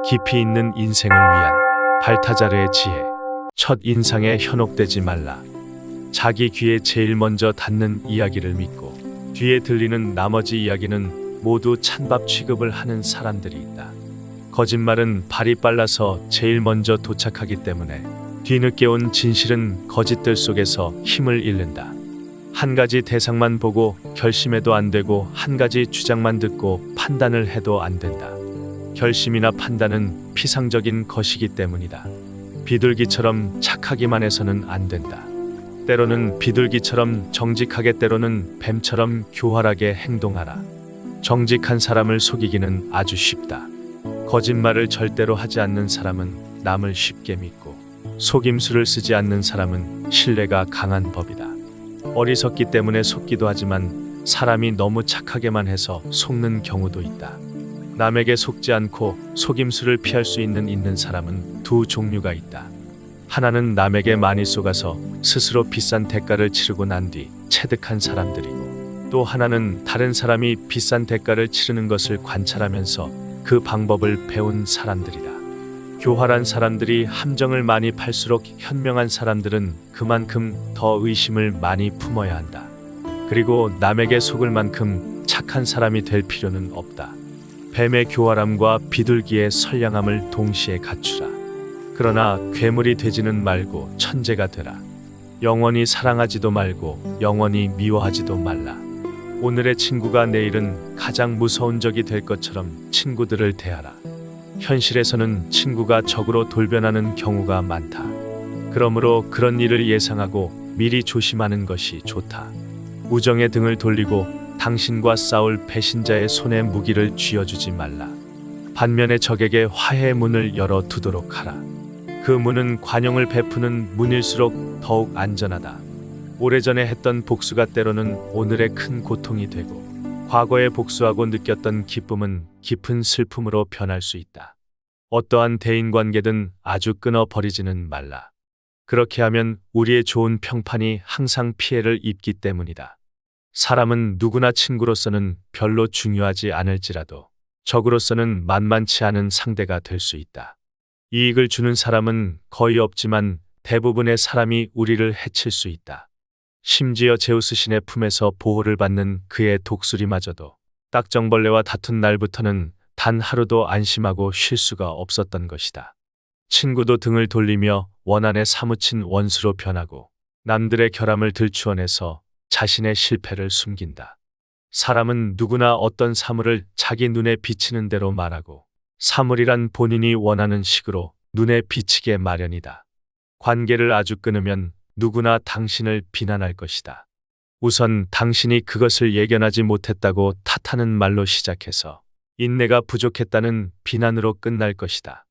깊이 있는 인생을 위한 발타자르의 지혜. 첫 인상에 현혹되지 말라. 자기 귀에 제일 먼저 닿는 이야기를 믿고 뒤에 들리는 나머지 이야기는 모두 찬밥 취급을 하는 사람들이 있다. 거짓말은 발이 빨라서 제일 먼저 도착하기 때문에 뒤늦게 온 진실은 거짓들 속에서 힘을 잃는다. 한 가지 대상만 보고 결심해도 안 되고 한 가지 주장만 듣고 판단을 해도 안 된다. 결심이나 판단은 피상적인 것이기 때문이다. 비둘기처럼 착하기만 해서는 안 된다. 때로는 비둘기처럼 정직하게, 때로는 뱀처럼 교활하게 행동하라. 정직한 사람을 속이기는 아주 쉽다. 거짓말을 절대로 하지 않는 사람은 남을 쉽게 믿고, 속임수를 쓰지 않는 사람은 신뢰가 강한 법이다. 어리석기 때문에 속기도 하지만 사람이 너무 착하게만 해서 속는 경우도 있다. 남에게 속지 않고 속임수를 피할 수 있는 사람은 두 종류가 있다. 하나는 남에게 많이 속아서 스스로 비싼 대가를 치르고 난 뒤 체득한 사람들이고, 또 하나는 다른 사람이 비싼 대가를 치르는 것을 관찰하면서 그 방법을 배운 사람들이다. 교활한 사람들이 함정을 많이 팔수록 현명한 사람들은 그만큼 더 의심을 많이 품어야 한다. 그리고 남에게 속을 만큼 착한 사람이 될 필요는 없다. 뱀의 교활함과 비둘기의 선량함을 동시에 갖추라. 그러나 괴물이 되지는 말고 천재가 되라. 영원히 사랑하지도 말고 영원히 미워하지도 말라. 오늘의 친구가 내일은 가장 무서운 적이 될 것처럼 친구들을 대하라. 현실에서는 친구가 적으로 돌변하는 경우가 많다. 그러므로 그런 일을 예상하고 미리 조심하는 것이 좋다. 우정의 등을 돌리고 당신과 싸울 배신자의 손에 무기를 쥐어주지 말라. 반면에 적에게 화해의 문을 열어두도록 하라. 그 문은 관용을 베푸는 문일수록 더욱 안전하다. 오래전에 했던 복수가 때로는 오늘의 큰 고통이 되고, 과거에 복수하고 느꼈던 기쁨은 깊은 슬픔으로 변할 수 있다. 어떠한 대인관계든 아주 끊어버리지는 말라. 그렇게 하면 우리의 좋은 평판이 항상 피해를 입기 때문이다. 사람은 누구나 친구로서는 별로 중요하지 않을지라도 적으로서는 만만치 않은 상대가 될 수 있다. 이익을 주는 사람은 거의 없지만 대부분의 사람이 우리를 해칠 수 있다. 심지어 제우스 신의 품에서 보호를 받는 그의 독수리마저도 딱정벌레와 다툰 날부터는 단 하루도 안심하고 쉴 수가 없었던 것이다. 친구도 등을 돌리며 원한에 사무친 원수로 변하고, 남들의 결함을 들추어내서 자신의 실패를 숨긴다. 사람은 누구나 어떤 사물을 자기 눈에 비치는 대로 말하고, 사물이란 본인이 원하는 식으로 눈에 비치게 마련이다. 관계를 아주 끊으면 누구나 당신을 비난할 것이다. 우선 당신이 그것을 예견하지 못했다고 탓하는 말로 시작해서 인내가 부족했다는 비난으로 끝날 것이다.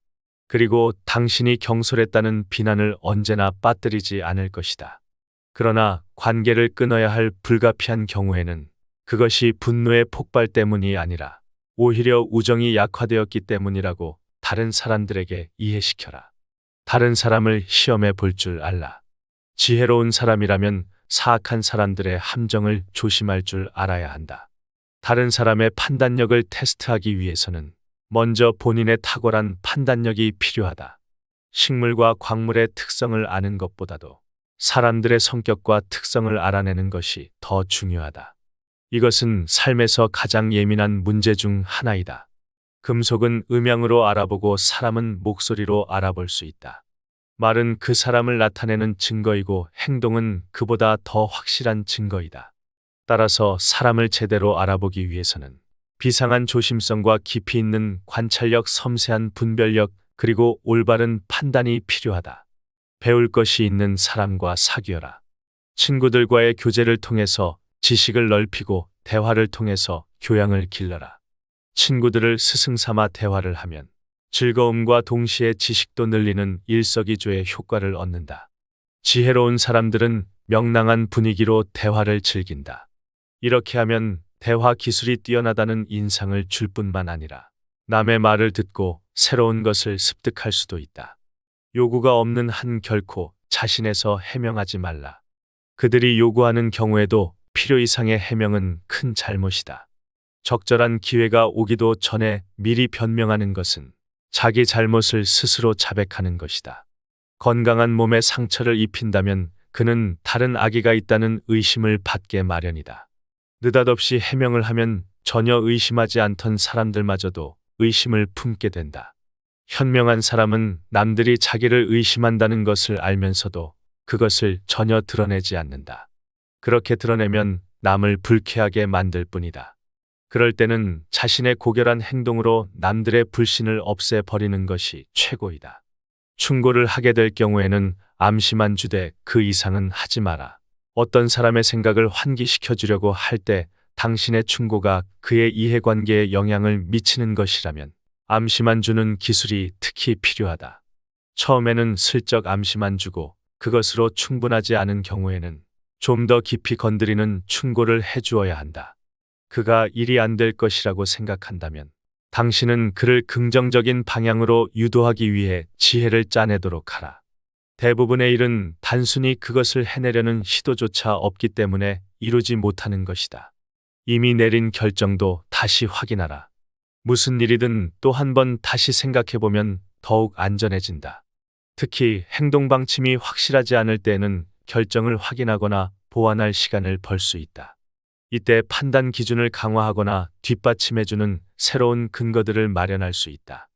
그리고 당신이 경솔했다는 비난을 언제나 빠뜨리지 않을 것이다. 그러나 관계를 끊어야 할 불가피한 경우에는 그것이 분노의 폭발 때문이 아니라 오히려 우정이 약화되었기 때문이라고 다른 사람들에게 이해시켜라. 다른 사람을 시험해 볼 줄 알라. 지혜로운 사람이라면 사악한 사람들의 함정을 조심할 줄 알아야 한다. 다른 사람의 판단력을 테스트하기 위해서는 먼저 본인의 탁월한 판단력이 필요하다. 식물과 광물의 특성을 아는 것보다도 사람들의 성격과 특성을 알아내는 것이 더 중요하다. 이것은 삶에서 가장 예민한 문제 중 하나이다. 금속은 음향으로 알아보고 사람은 목소리로 알아볼 수 있다. 말은 그 사람을 나타내는 증거이고 행동은 그보다 더 확실한 증거이다. 따라서 사람을 제대로 알아보기 위해서는 비상한 조심성과 깊이 있는 관찰력, 섬세한 분별력, 그리고 올바른 판단이 필요하다. 배울 것이 있는 사람과 사귀어라. 친구들과의 교제를 통해서 지식을 넓히고 대화를 통해서 교양을 길러라. 친구들을 스승 삼아 대화를 하면 즐거움과 동시에 지식도 늘리는 일석이조의 효과를 얻는다. 지혜로운 사람들은 명랑한 분위기로 대화를 즐긴다. 이렇게 하면 대화 기술이 뛰어나다는 인상을 줄 뿐만 아니라 남의 말을 듣고 새로운 것을 습득할 수도 있다. 요구가 없는 한 결코 자신에서 해명하지 말라. 그들이 요구하는 경우에도 필요 이상의 해명은 큰 잘못이다. 적절한 기회가 오기도 전에 미리 변명하는 것은 자기 잘못을 스스로 자백하는 것이다. 건강한 몸에 상처를 입힌다면 그는 다른 악의가 있다는 의심을 받게 마련이다. 느닷없이 해명을 하면 전혀 의심하지 않던 사람들마저도 의심을 품게 된다. 현명한 사람은 남들이 자기를 의심한다는 것을 알면서도 그것을 전혀 드러내지 않는다. 그렇게 드러내면 남을 불쾌하게 만들 뿐이다. 그럴 때는 자신의 고결한 행동으로 남들의 불신을 없애버리는 것이 최고이다. 충고를 하게 될 경우에는 암시만 주되 그 이상은 하지 마라. 어떤 사람의 생각을 환기시켜 주려고 할 때 당신의 충고가 그의 이해관계에 영향을 미치는 것이라면 암시만 주는 기술이 특히 필요하다. 처음에는 슬쩍 암시만 주고 그것으로 충분하지 않은 경우에는 좀 더 깊이 건드리는 충고를 해주어야 한다. 그가 일이 안 될 것이라고 생각한다면 당신은 그를 긍정적인 방향으로 유도하기 위해 지혜를 짜내도록 하라. 대부분의 일은 단순히 그것을 해내려는 시도조차 없기 때문에 이루지 못하는 것이다. 이미 내린 결정도 다시 확인하라. 무슨 일이든 또 한 번 다시 생각해보면 더욱 안전해진다. 특히 행동 방침이 확실하지 않을 때에는 결정을 확인하거나 보완할 시간을 벌 수 있다. 이때 판단 기준을 강화하거나 뒷받침해주는 새로운 근거들을 마련할 수 있다.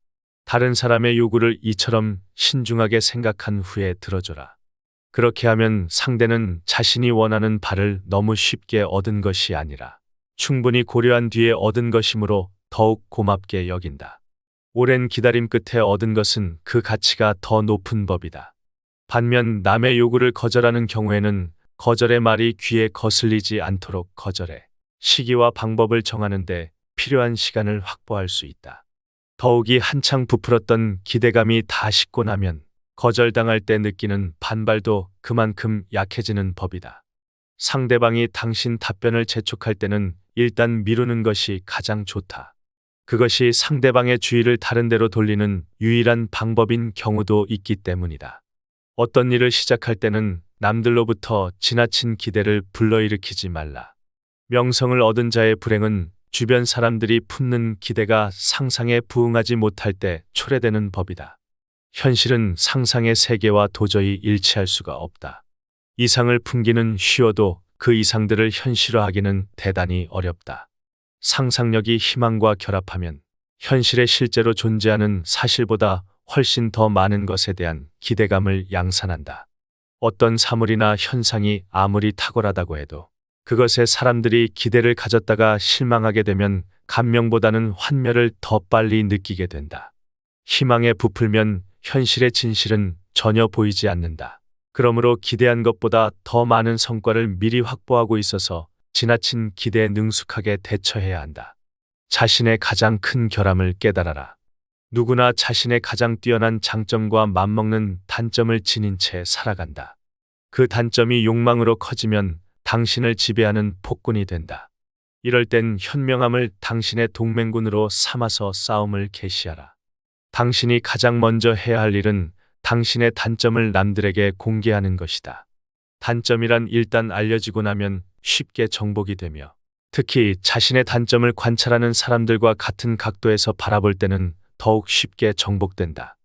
다른 사람의 요구를 이처럼 신중하게 생각한 후에 들어줘라. 그렇게 하면 상대는 자신이 원하는 바를 너무 쉽게 얻은 것이 아니라 충분히 고려한 뒤에 얻은 것이므로 더욱 고맙게 여긴다. 오랜 기다림 끝에 얻은 것은 그 가치가 더 높은 법이다. 반면 남의 요구를 거절하는 경우에는 거절의 말이 귀에 거슬리지 않도록 거절해 시기와 방법을 정하는데 필요한 시간을 확보할 수 있다. 더욱이 한창 부풀었던 기대감이 다 식고 나면 거절당할 때 느끼는 반발도 그만큼 약해지는 법이다. 상대방이 당신 답변을 재촉할 때는 일단 미루는 것이 가장 좋다. 그것이 상대방의 주의를 다른 데로 돌리는 유일한 방법인 경우도 있기 때문이다. 어떤 일을 시작할 때는 남들로부터 지나친 기대를 불러일으키지 말라. 명성을 얻은 자의 불행은 주변 사람들이 품는 기대가 상상에 부응하지 못할 때 초래되는 법이다. 현실은 상상의 세계와 도저히 일치할 수가 없다. 이상을 풍기는 쉬워도 그 이상들을 현실화하기는 대단히 어렵다. 상상력이 희망과 결합하면 현실에 실제로 존재하는 사실보다 훨씬 더 많은 것에 대한 기대감을 양산한다. 어떤 사물이나 현상이 아무리 탁월하다고 해도 그것에 사람들이 기대를 가졌다가 실망하게 되면 감명보다는 환멸을 더 빨리 느끼게 된다. 희망에 부풀면 현실의 진실은 전혀 보이지 않는다. 그러므로 기대한 것보다 더 많은 성과를 미리 확보하고 있어서 지나친 기대에 능숙하게 대처해야 한다. 자신의 가장 큰 결함을 깨달아라. 누구나 자신의 가장 뛰어난 장점과 맞먹는 단점을 지닌 채 살아간다. 그 단점이 욕망으로 커지면 당신을 지배하는 폭군이 된다. 이럴 땐 현명함을 당신의 동맹군으로 삼아서 싸움을 개시하라. 당신이 가장 먼저 해야 할 일은 당신의 단점을 남들에게 공개하는 것이다. 단점이란 일단 알려지고 나면 쉽게 정복이 되며 특히 자신의 단점을 관찰하는 사람들과 같은 각도에서 바라볼 때는 더욱 쉽게 정복된다.